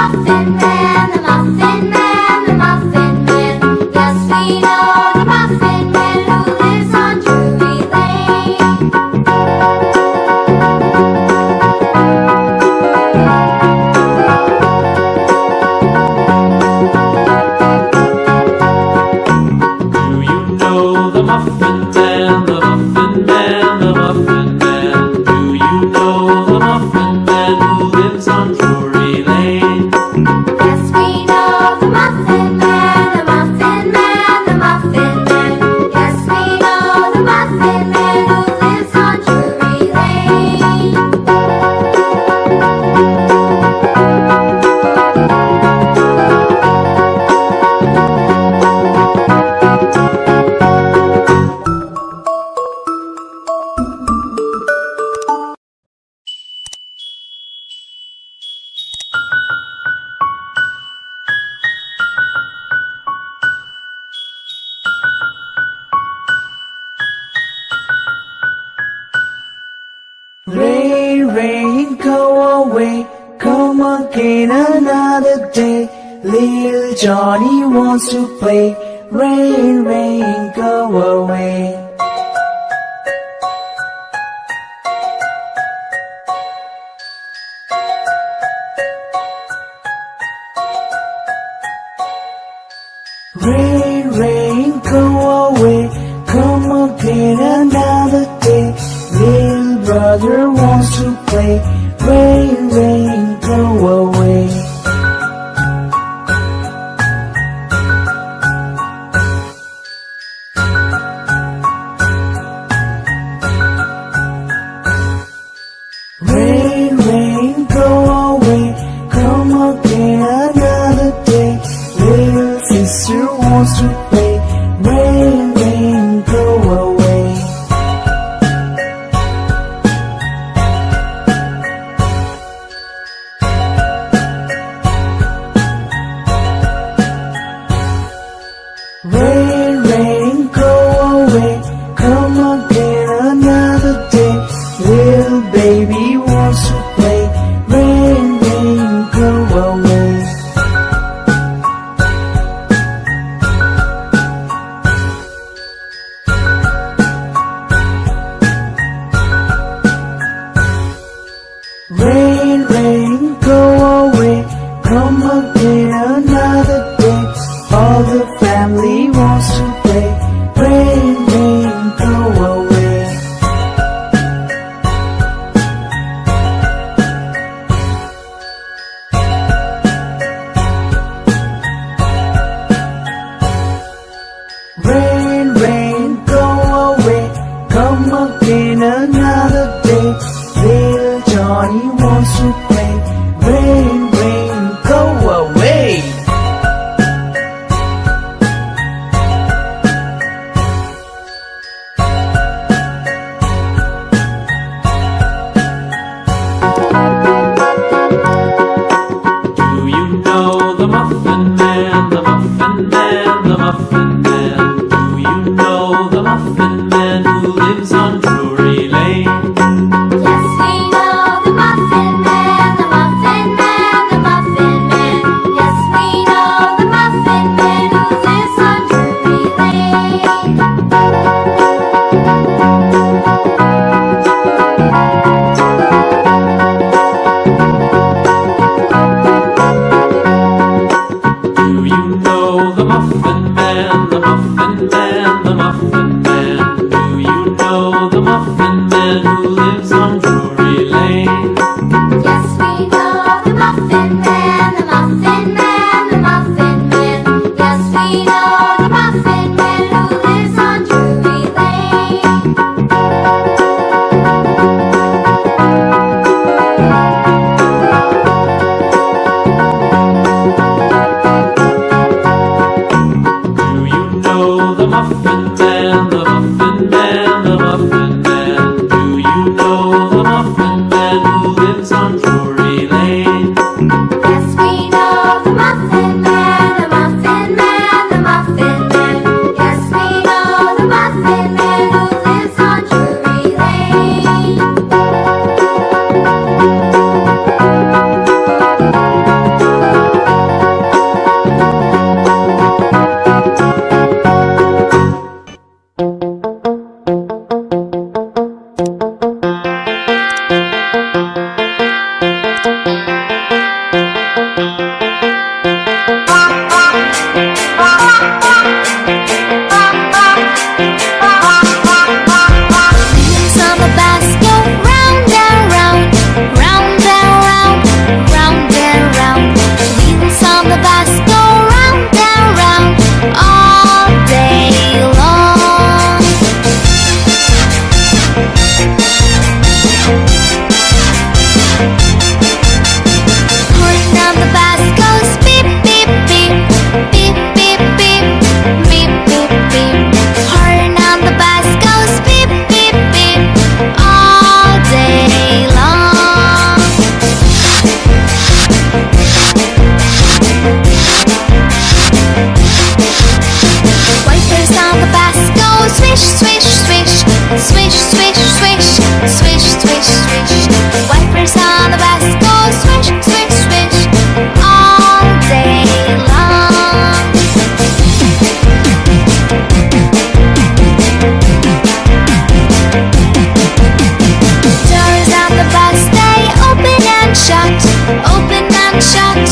Muffin Man, the Muffin Man, the Muffin Man. Yes, we know the Muffin Man who lives on Drury Lane. Do you know the Muffin Man, the Muffin Man, the Muffin Man? Do you know the Muffin Man who lives on Drury Lane? Yes, we know the Muffin Man, the Muffin Man, the Muffin Man. Yes, we know the Muffin Man who lives on Drury Lane. Rain, rain, go away, come again another day. Little Johnny wants to play. Rain, rain, go away. Rain, rain, go away, come again another day. Little brother wants to play. Rain, rain, go away. Rain, rain, go away, come again another day. Little sister wants to play. Rain, rain, go away. Rain, rain, go away, come again another day. Little baby wants to play. Rain, rain, go away. Rain, rain, go away, come again another day. All the family wants to play. Rain, rain, go away. Rain, rain, go away, come again another day. Little Johnny wants to play. Rain, rain, go away.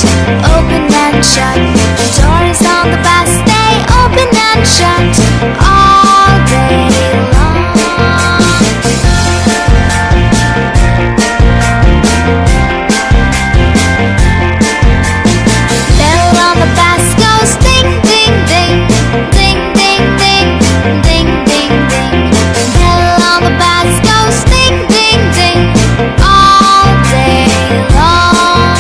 open and shut. The doors on the bus stay open and shut all day long. Bell on the bus goes ding ding ding, ding ding ding, ding ding ding. Bell on the bus goes ding ding ding all day long.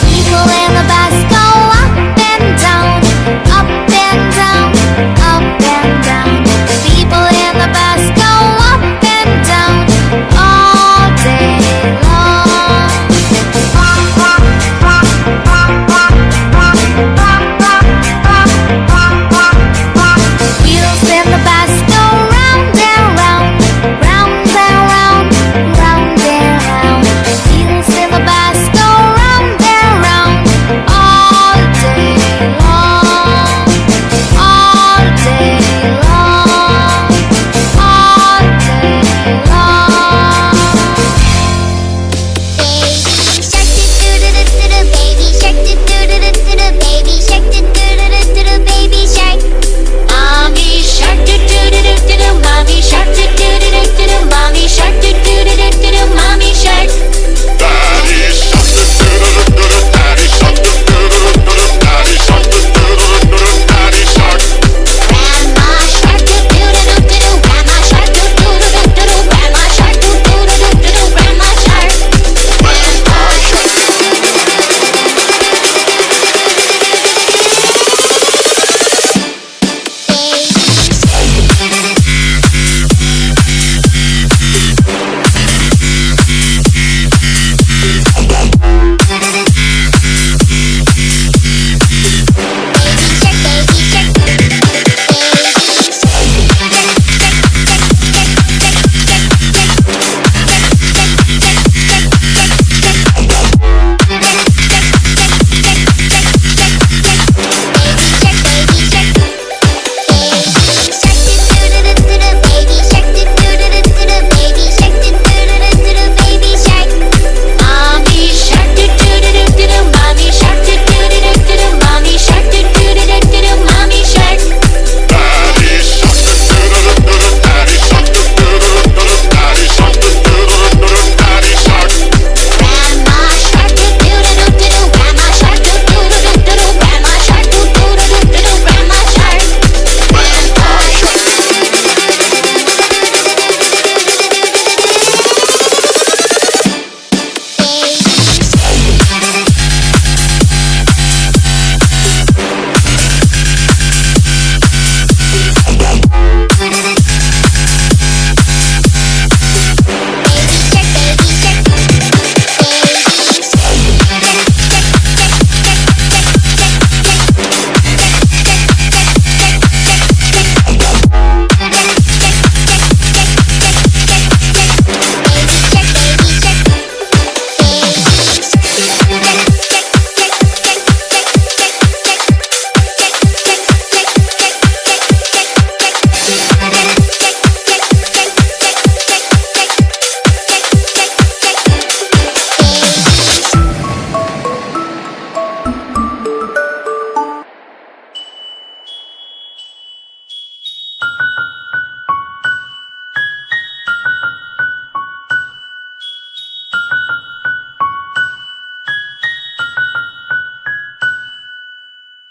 People in the bus go up and down, up and down, up and down. People in the bus go up and down all day long. Wheels in the bus go round and round, round and round, round and round. Wheels in the bus go round and round all day long, all day long, all day long. Baby shark, do-do-do-do-do, baby shark, do-do-do-do-do, baby shark. Mommy shark, do-do-do-do-do, mommy shark, do-do-do-do-do, mommy shark, do-do-do-do-do, mommy shark. Daddy shark, do-do-do-do-do, daddy shark, do-do-do-do-do, daddy shark, do-do-do-do-do, daddy shark. Grandma shark, do-do-do-do-do, grandma shark, do-do-do-do-do, grandma shark, do-do-do-do-do, grandma shark.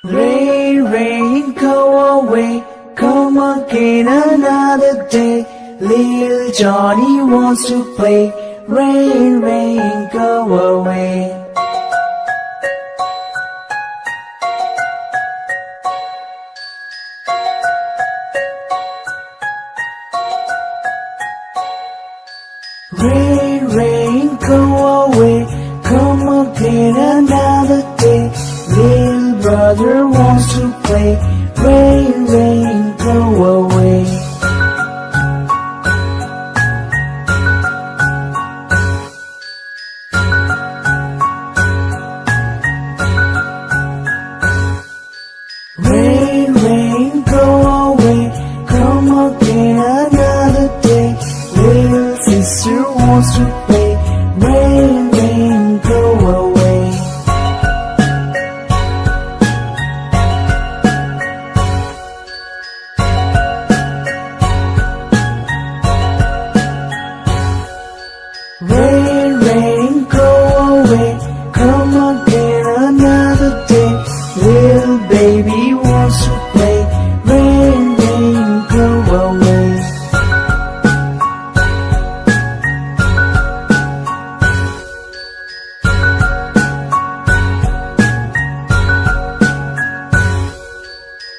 Rain, rain, go away, come again another day. Little Johnny wants to play. Rain, rain, go away. Rain, rain, go away, come again another day. Little brother wants to play. Rain, rain, go away. Rain, rain, go away, come again another day. wants to play. Rain, rain, go away. Rain, rain, go away. Come again another day. Little baby wants to play. Rain, rain, go away.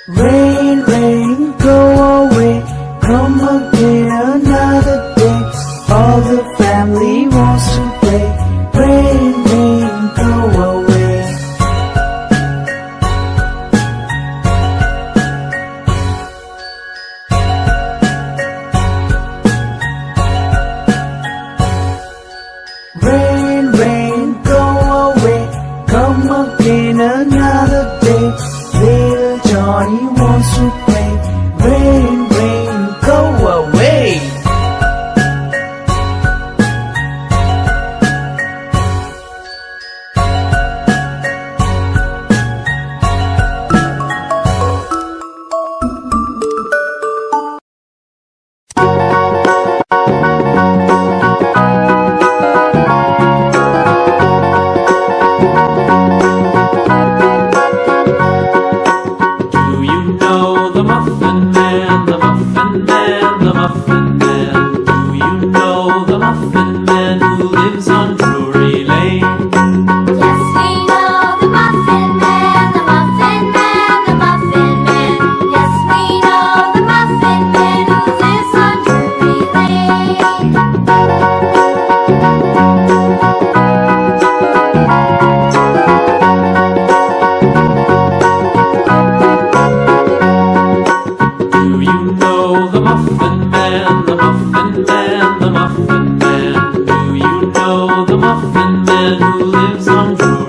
Rain, rain, go away. Come again another day. All the family wants to play. Rain, rain, go away. Rain, rain, go away. Come again another day. Little Johnny wants to play. Rain, rain, go away. Do you know the Muffin Man, the Muffin Man, the Muffin Man? Do you know the Muffin Man who lives on Drury Lane? Yes, we know the Muffin Man, the Muffin Man, the Muffin Man. Yes, we know the Muffin Man who lives on Drury Lane. Do you know the Muffin Man, the Muffin Man, the Muffin Man? Do you know the Muffin Man who lives on Drury Lane?